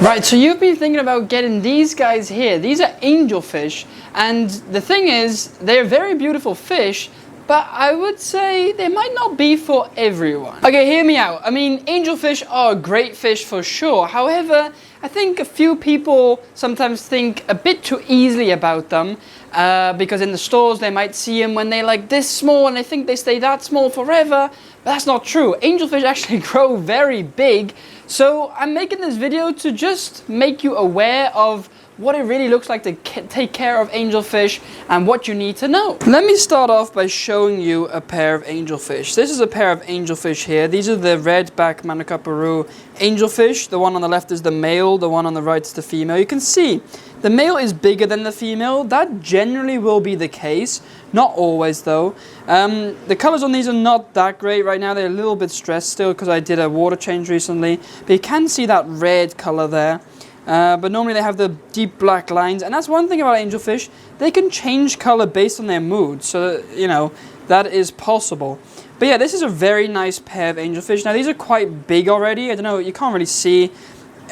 Right, so you've been thinking about getting these guys here. These are angelfish, and the thing is, they're very beautiful fish, but I would say they might not be for everyone. Okay, hear me out. I mean, angelfish are great fish for sure. However, I think a few people sometimes think a bit too easily about them because in the stores they might see them when they're like this small and they think they stay that small forever. But that's not true. Angelfish actually grow very big. So I'm making this video to just make you aware of what it really looks like to take care of angelfish and what you need to know. Let me start off by showing you a pair of angelfish. This is a pair of angelfish here. These are the redback Manakaparu angelfish. The one on the left is the male, the one on the right is the female. You can see the male is bigger than the female. That generally will be the case. Not always though. The colors on these are not that great right now. They're a little bit stressed still because I did a water change recently. But you can see that red color there. But normally they have the deep black lines, and that's one thing about angelfish. They can change color based on their mood, so you know that is possible. But yeah, this is a very nice pair of angelfish. Now these are quite big already. I don't know, you can't really see.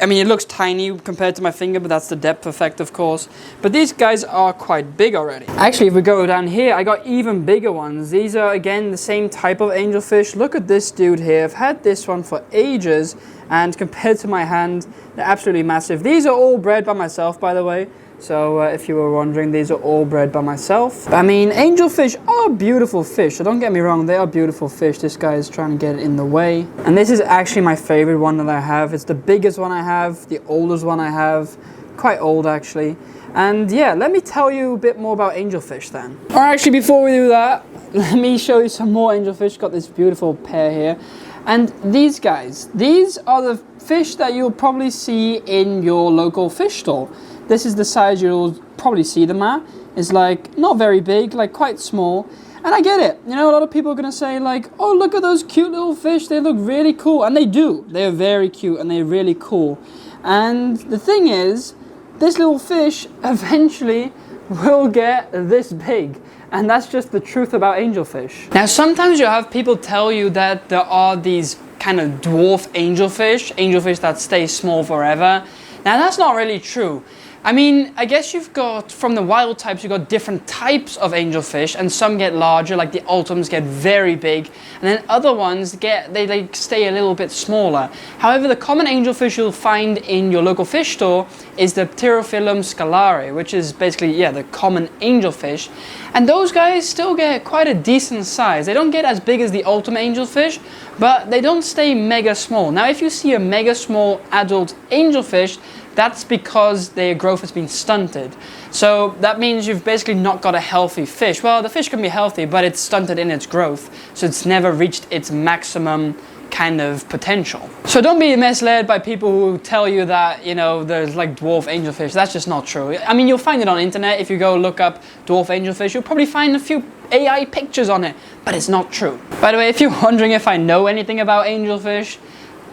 I mean, it looks tiny compared to my finger, but that's the depth effect, of course. But these guys are quite big already. Actually, if we go down here, I got even bigger ones. These are, again, the same type of angelfish. Look at this dude here. I've had this one for ages, and compared to my hand, they're absolutely massive. These are all bred by myself, by the way. So if you were wondering, these are all bred by myself. I mean, angelfish are beautiful fish, so don't get me wrong, they are beautiful fish. This guy is trying to get in the way. And this is actually my favorite one that I have. It's the biggest one I have, the oldest one I have. Quite old, actually. And yeah, let me tell you a bit more about angelfish then. Or actually, before we do that, let me show you some more angelfish. Got this beautiful pair here. And these guys, these are the fish that you'll probably see in your local fish store. This is the size you'll probably see them at. It's like not very big, like quite small. And I get it. You know, a lot of people are going to say like, oh, look at those cute little fish. They look really cool. And they do. They're very cute and they're really cool. And the thing is, this little fish eventually will get this big. And that's just the truth about angelfish. Now, sometimes you'll have people tell you that there are these kind of dwarf angelfish that stay small forever. Now, that's not really true. I mean, I guess you've got, from the wild types, you've got different types of angelfish, and some get larger, like the ultims get very big, and then other ones they stay a little bit smaller. However, the common angelfish you'll find in your local fish store is the Pterophyllum scalare, which is basically, yeah, the common angelfish. And those guys still get quite a decent size. They don't get as big as the ultimate angelfish, but they don't stay mega small. Now, if you see a mega small adult angelfish, that's because their growth has been stunted. So that means you've basically not got a healthy fish. Well, the fish can be healthy, but it's stunted in its growth. So it's never reached its maximum kind of potential. So don't be misled by people who tell you that, you know, there's like dwarf angelfish. That's just not true. I mean, you'll find it on the internet. If you go look up dwarf angelfish, you'll probably find a few AI pictures on it, but it's not true. By the way, if you're wondering if I know anything about angelfish,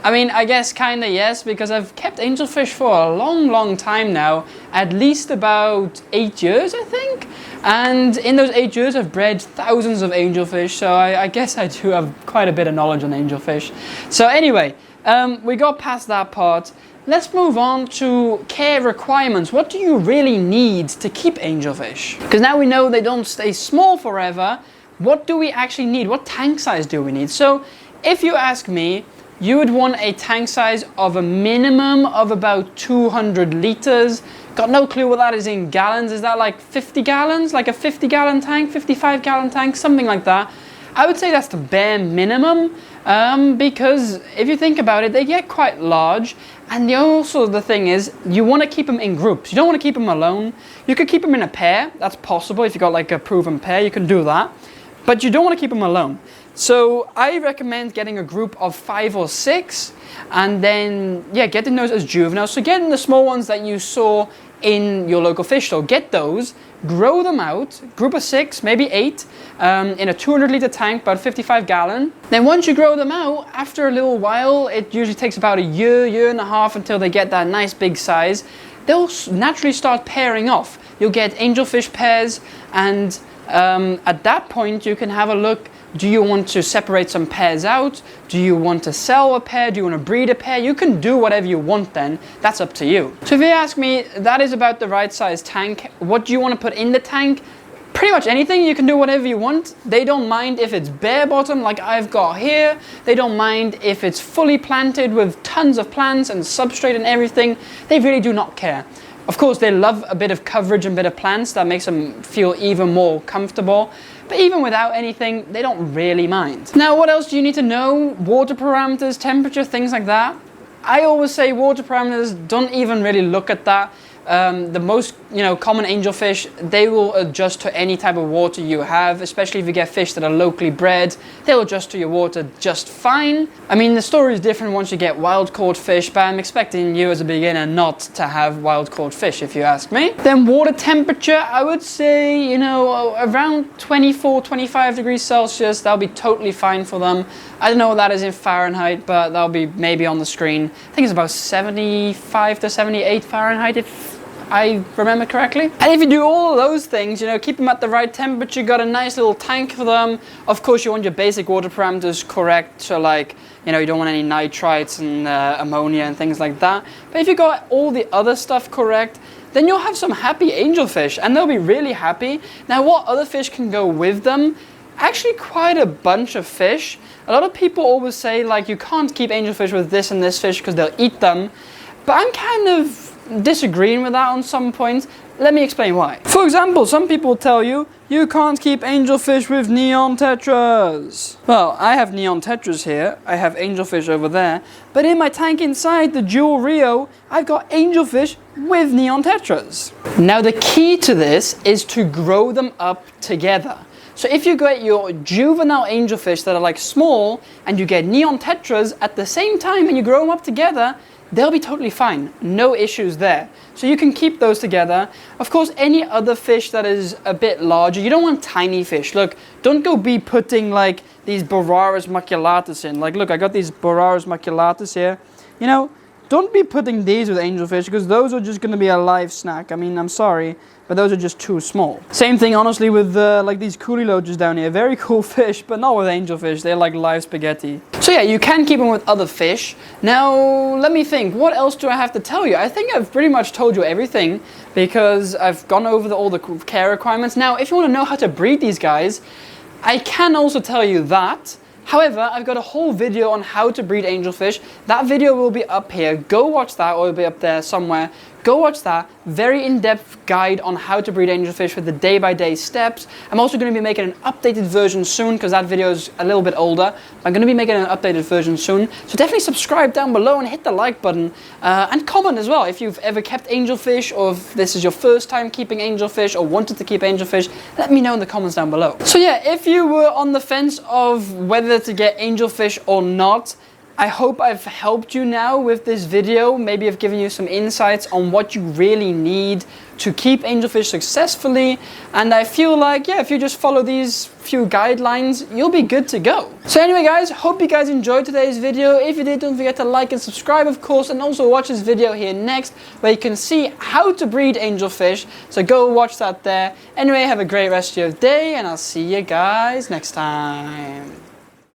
I mean, I guess kinda yes, because I've kept angelfish for a long time now, at least about 8 years, I think. And in those 8 years, I've bred thousands of angelfish, so I guess I do have quite a bit of knowledge on angelfish. So anyway, we got past that part. Let's move on to care requirements. What do you really need to keep angelfish? Because now we know they don't stay small forever. What do we actually need? What tank size do we need? So if you ask me, you would want a tank size of a minimum of about 200 liters. Got no clue what that is in gallons. Is that like 50 gallons? Like a 50-gallon tank, 55-gallon tank, something like that. I would say that's the bare minimum because if you think about it, they get quite large. And also the thing is, you want to keep them in groups. You don't want to keep them alone. You could keep them in a pair. That's possible. If you got like a proven pair, you can do that. But you don't want to keep them alone. So I recommend getting a group of 5 or 6 and then, yeah, getting those as juveniles. So getting the small ones that you saw in your local fish store, get those, grow them out, group of 6, maybe 8, in a 200-liter tank, about 55 gallon. Then once you grow them out, after a little while, it usually takes about a year and a half until they get that nice big size, they'll naturally start pairing off. You'll get angelfish pairs, and at that point you can have a look. Do you want to separate some pairs out? Do you want to sell a pair? Do you want to breed a pair? You can do whatever you want then. That's up to you. So if you ask me, that is about the right size tank. What do you want to put in the tank? Pretty much anything. You can do whatever you want. They don't mind if it's bare bottom like I've got here. They don't mind if it's fully planted with tons of plants and substrate and everything. They really do not care. Of course, they love a bit of coverage and a bit of plants. That makes them feel even more comfortable. But even without anything, they don't really mind. Now, what else do you need to know? Water parameters, temperature, things like that. I always say water parameters, don't even really look at that. The most common angelfish, they will adjust to any type of water you have, especially if you get fish that are locally bred. They'll adjust to your water just fine. I mean, the story is different once you get wild caught fish, but I'm expecting you as a beginner not to have wild caught fish, if you ask me. Then water temperature, I would say, around 24, 25 degrees Celsius. That'll be totally fine for them. I don't know what that is in Fahrenheit, but that'll be maybe on the screen. I think it's about 75 to 78 Fahrenheit, if I remember correctly. And if you do all of those things, keep them at the right temperature, got a nice little tank for them. Of course, you want your basic water parameters correct, so you don't want any nitrites and ammonia and things like that. But if you got all the other stuff correct, then you'll have some happy angelfish, and they'll be really happy. Now, what other fish can go with them? Actually, quite a bunch of fish. A lot of people always say, you can't keep angelfish with this and this fish because they'll eat them. But I'm kind of disagreeing with that on some points. Let me explain why. For example, some people tell you, you can't keep angelfish with neon tetras. Well, I have neon tetras here. I have angelfish over there. But in my tank inside the Jewel Rio, I've got angelfish with neon tetras. Now, the key to this is to grow them up together. So if you get your juvenile angelfish that are small and you get neon tetras at the same time and you grow them up together, they'll be totally fine. No issues there. So you can keep those together. Of course, any other fish that is a bit larger, you don't want tiny fish. Look, don't go be putting these Boraras maculatus in. Look, I got these Boraras maculatus here. Don't be putting these with angelfish because those are just going to be a live snack. I mean, I'm sorry, but those are just too small. Same thing, honestly, with these cooliloges down here. Very cool fish, but not with angelfish. They're like live spaghetti. So yeah, you can keep them with other fish. Now, let me think. What else do I have to tell you? I think I've pretty much told you everything because I've gone over all the care requirements. Now, if you want to know how to breed these guys, I can also tell you that. However, I've got a whole video on how to breed angelfish. That video will be up here. Go watch that, or it'll be up there somewhere. Go watch that. Very in-depth guide on how to breed angelfish with the day-by-day steps. I'm also going to be making an updated version soon because that video is a little bit older. I'm going to be making an updated version soon. So definitely subscribe down below and hit the like button. And comment as well if you've ever kept angelfish, or if this is your first time keeping angelfish or wanted to keep angelfish. Let me know in the comments down below. So yeah, if you were on the fence of whether to get angelfish or not, I hope I've helped you now with this video. Maybe I've given you some insights on what you really need to keep angelfish successfully. And I feel like, yeah, if you just follow these few guidelines, you'll be good to go. So anyway, guys, hope you guys enjoyed today's video. If you did, don't forget to like and subscribe, of course, and also watch this video here next, where you can see how to breed angelfish. So go watch that there. Anyway, have a great rest of your day, and I'll see you guys next time.